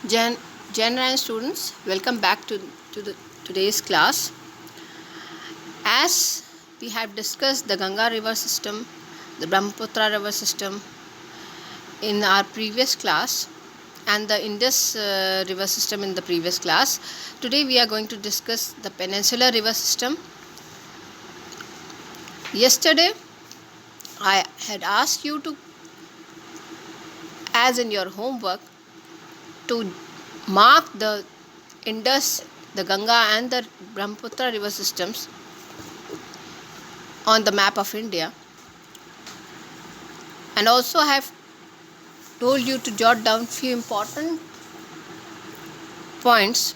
Gen, Gen and students, welcome back to today's class. As we have discussed the Ganga river system, the Brahmaputra river system in our previous class, and the Indus river system in the previous class, today we are going to discuss the Peninsular river system. Yesterday, I had asked you to, as in your homework, to mark the Indus, the Ganga and the Brahmaputra river systems on the map of India, and also I have told you to jot down few important points.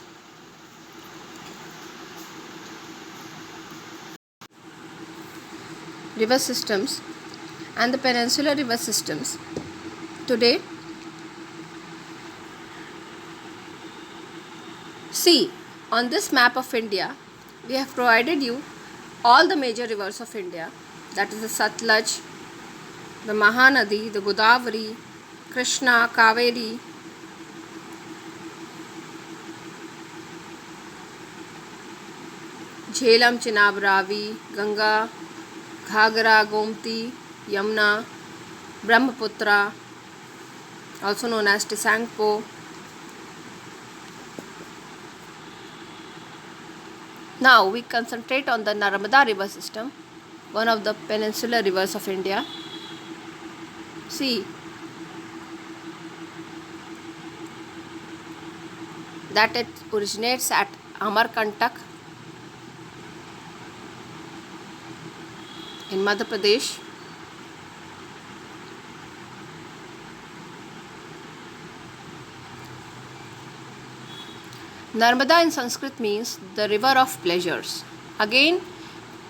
River systems and the peninsular river systems. Today, see, on this map of India, we have provided you all the major rivers of India, that is the Satluj, the Mahanadi, the Godavari, Krishna, Kaveri, Jhelum, Chenab, Ravi, Ganga, Ghagra, Gomti, Yamuna, Brahmaputra, also known as Tisangpo. Now we concentrate on the Narmada river system, one of the peninsular rivers of India. See, that it originates at Amarkantak in Madhya Pradesh. Narmada in Sanskrit means the river of pleasures. Again,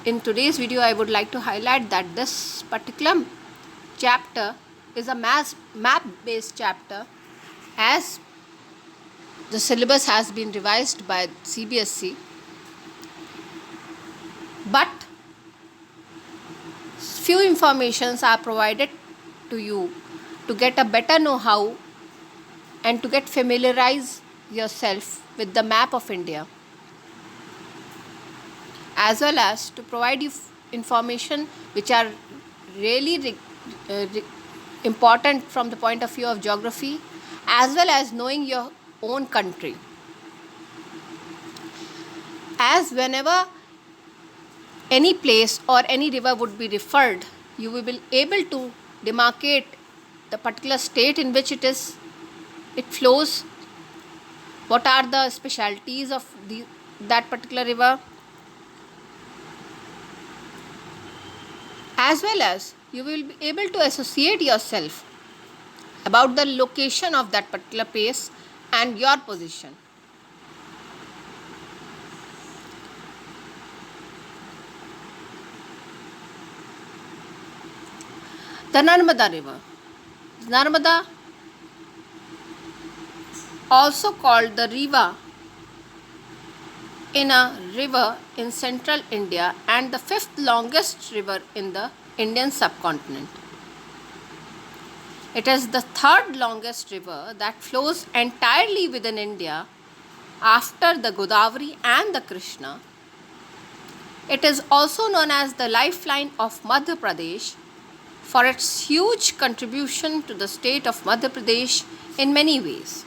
in today's video, I would like to highlight that this particular chapter is a map-based chapter, as the syllabus has been revised by CBSE. But few informations are provided to you to get a better know-how and to get familiarize yourself with the map of India, as well as to provide you information which are really important from the point of view of geography, as well as knowing your own country. As whenever any place or any river would be referred, you will be able to demarcate the particular state in which it flows, what are the specialties of that particular river, as well as you will be able to associate yourself about the location of that particular place and your position. The Narmada river. Narmada, also called the Riva, in a river in central India and the fifth longest river in the Indian subcontinent. It is the third longest river that flows entirely within India after the Godavari and the Krishna. It is also known as the lifeline of Madhya Pradesh for its huge contribution to the state of Madhya Pradesh in many ways.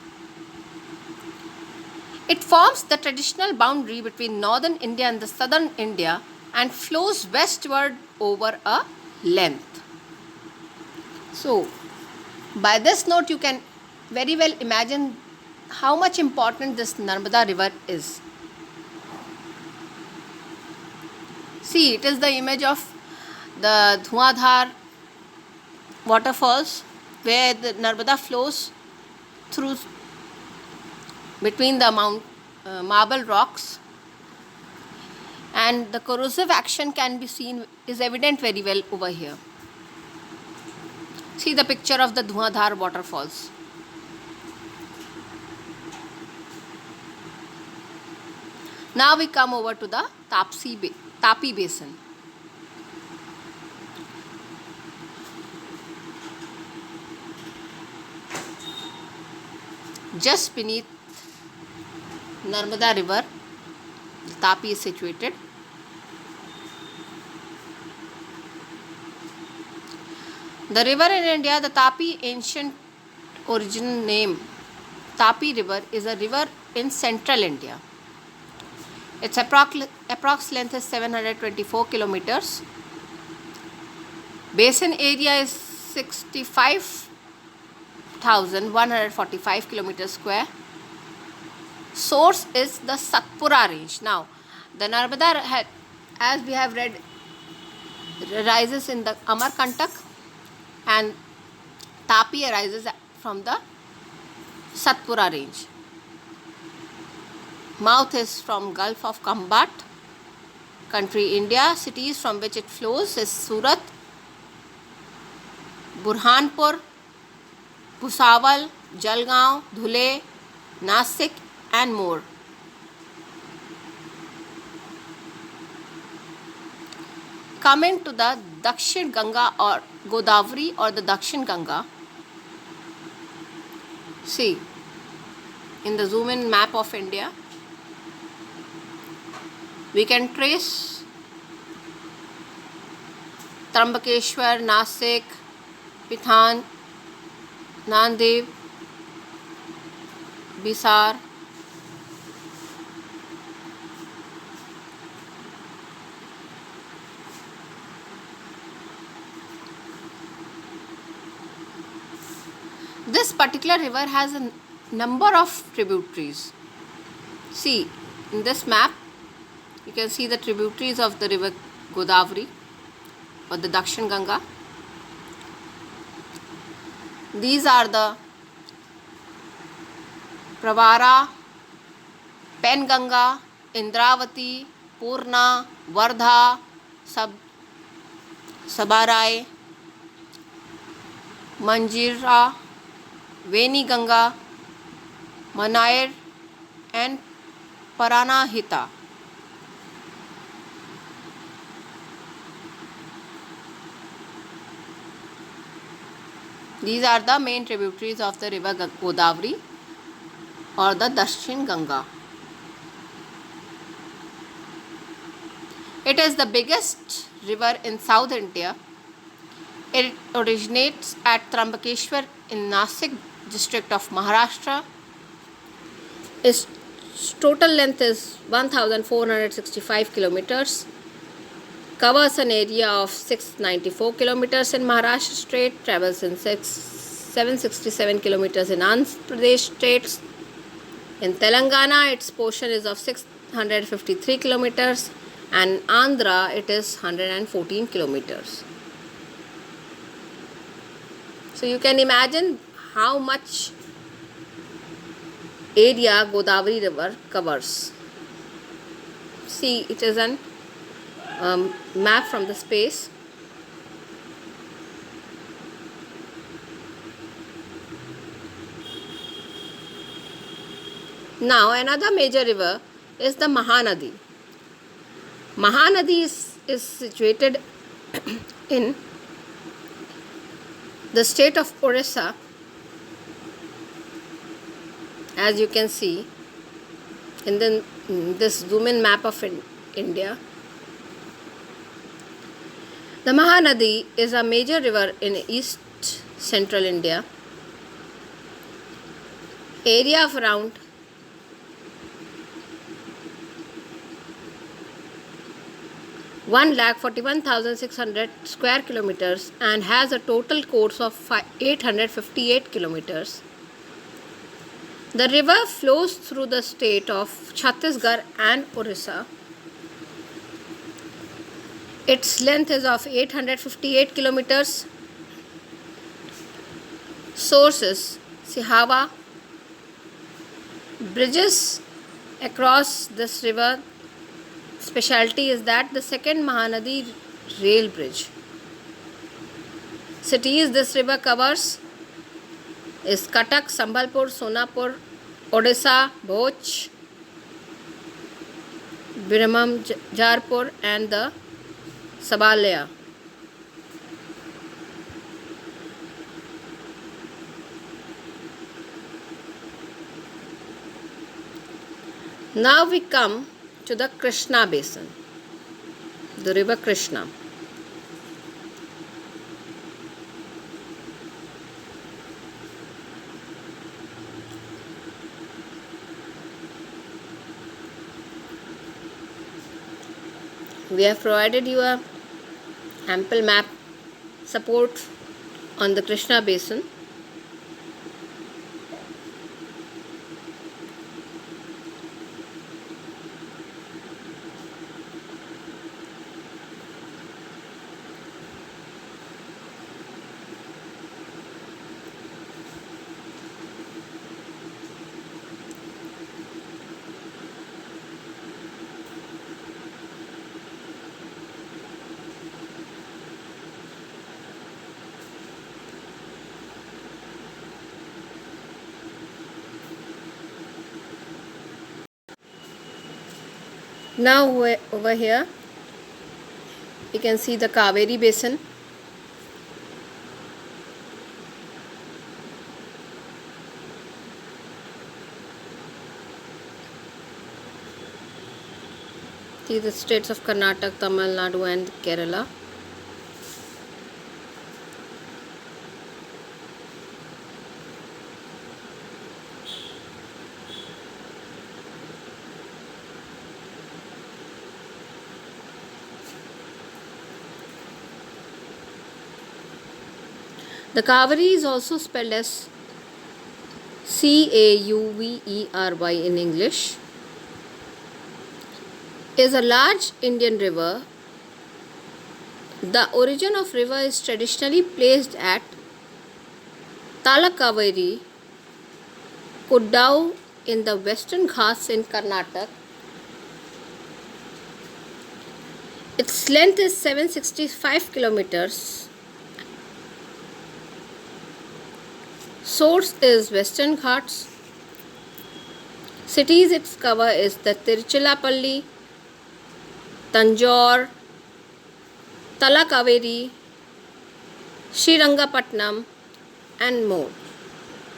It forms the traditional boundary between northern India and the southern India and flows westward over a length. So, by this note, you can very well imagine how much important this Narmada river is. See, it is the image of the Dhuandhar waterfalls, where the Narmada flows through between the marble rocks, and the corrosive action is evident very well over here. See the picture of the Dhuandhar waterfalls. Now we come over to the Tapi basin. Just beneath Narmada river, Tapi is situated. The river in India, the Tapi ancient origin name, Tapi river, is a river in central India. Its approx length is 724 kilometers. Basin area is 65,145 kilometers square. Source is the Satpura range. Now, the Narmada, as we have read, rises in the Amarkantak, and Tapi arises from the Satpura range. Mouth is from Gulf of Kambat, country India. Cities from which it flows is Surat, Burhanpur, Bhusawal, Jalgaon, Dhule, Nasik and more. Coming to the Dakshin Ganga or Godavari or the Dakshin Ganga. See, in the zoom in map of India, we can trace Trambakeshwar, Nasik, Pithan, Nanded, Bisar, this particular river has a number of tributaries. See, in this map, you can see the tributaries of the river Godavari or the Dakshin Ganga. These are the Pravara, Penganga, Indravati, Purna, Vardha, Sabarai, Manjira, Veni Ganga, Manair and Paranahita. These are the main tributaries of the river Godavari or the Dakshin Ganga. It is the biggest river in South India. It originates at Trambakeshwar in Nasik district of Maharashtra. Its total length is 1465 kilometers. Covers an area of 694 kilometers in Maharashtra state, travels in 767 kilometers in Andhra Pradesh state. In Telangana, its portion is of 653 kilometers, and Andhra it is 114 kilometers. So you can imagine how much area Godavari river covers. See, it is an map from the space. Now another major river is the Mahanadi. Mahanadi is situated in the state of Orissa, as you can see in this zoom in map of India. The Mahanadi is a major river in east central India. Area of around 1,41,600 square kilometers and has a total course of 858 kilometers. The river flows through the state of Chhattisgarh and Orissa. Its length is of 858 kilometers. Sources: Sihava. Bridges across this river. Specialty is that the second Mahanadi rail bridge. Cities this river covers is Cuttack, Sambalpur, Sonapur, Odisha, Bhuj, Birmam, Jarpur and the Sabalaya. Now we come to the Krishna basin, the river Krishna. We have provided you a ample map support on the Krishna basin. Now over here you can see the Kaveri basin. See the states of Karnataka, Tamil Nadu and Kerala. The Kaveri is also spelled as Cauvery in English. Is a large Indian river. The origin of river is traditionally placed at Talakaveri, Kuddau in the Western Ghats in Karnataka. Its length is 765 kilometers. Source is Western Ghats. Cities its cover is the Tiruchirappalli, Tanjore, Talakaveri, Srirangapatnam and more.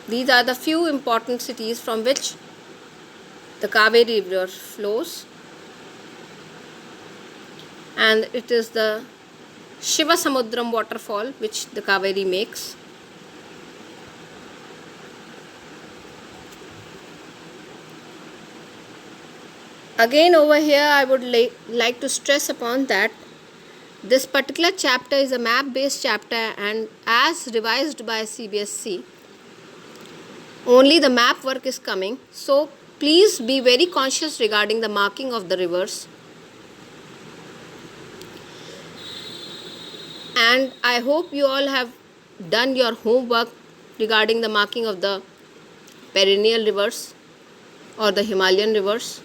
These are the few important cities from which the Kaveri river flows, and it is the Shivasamudram waterfall which the Kaveri makes. Again over here I would like to stress upon that this particular chapter is a map based chapter, and as revised by CBSE, only the map work is coming. So please be very conscious regarding the marking of the rivers. And I hope you all have done your homework regarding the marking of the perennial rivers or the Himalayan rivers.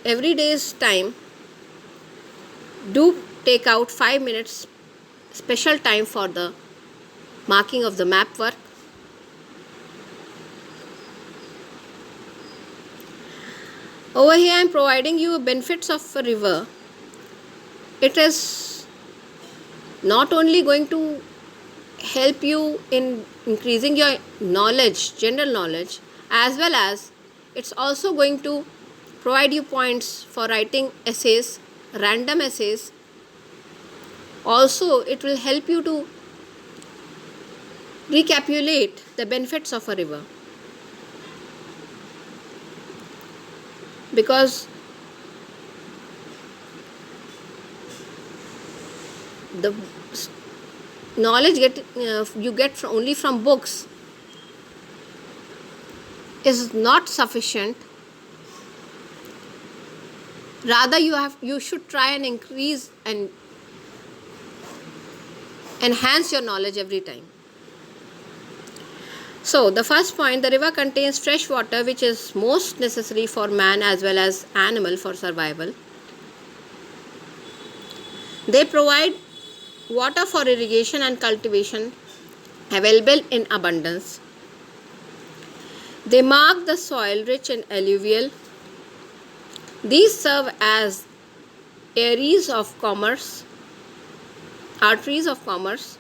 Every day's time, do take out 5 minutes special time for the marking of the map work. Over here I am providing you benefits of a river. It is not only going to help you in increasing your knowledge, general knowledge, as well as it's also going to provide you points for writing essays, random essays. Also, it will help you to recapitulate the benefits of a river. Because the knowledge you get only from books is not sufficient. Rather, you should try and increase and enhance your knowledge every time. So the first point, the river contains fresh water which is most necessary for man as well as animal for survival. They provide water for irrigation and cultivation available in abundance. They mark the soil rich in alluvial. These serve as areas of commerce arteries of commerce.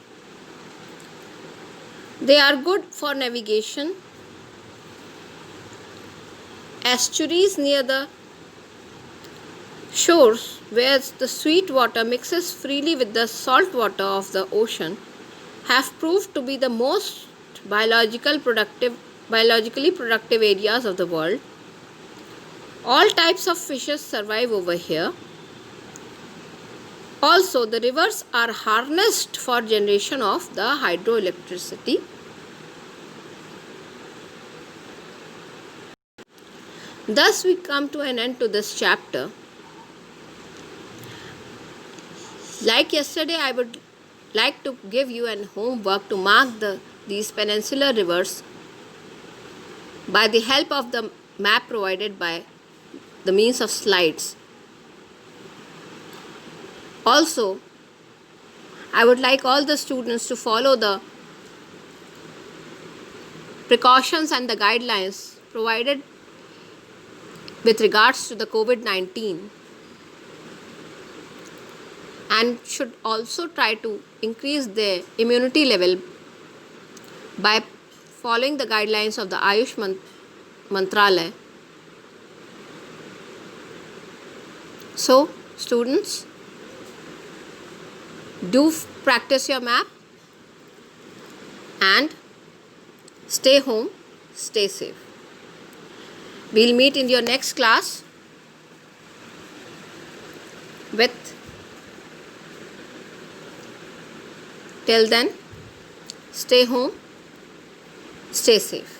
They are good for navigation. Estuaries near the shores, where the sweet water mixes freely with the salt water of the ocean, have proved to be the most biologically productive areas of the world. All types of fishes survive over here. Also, the rivers are harnessed for generation of the hydroelectricity. Thus, we come to an end to this chapter. Like yesterday, I would like to give you an homework to mark these peninsular rivers by the help of the map provided by the means of slides. Also, I would like all the students to follow the precautions and the guidelines provided with regards to the COVID-19, and should also try to increase their immunity level by following the guidelines of the Ayush Mantralaya. So, students, do practice your map and stay home, stay safe. We'll meet in your next class with. Till then, stay home, stay safe.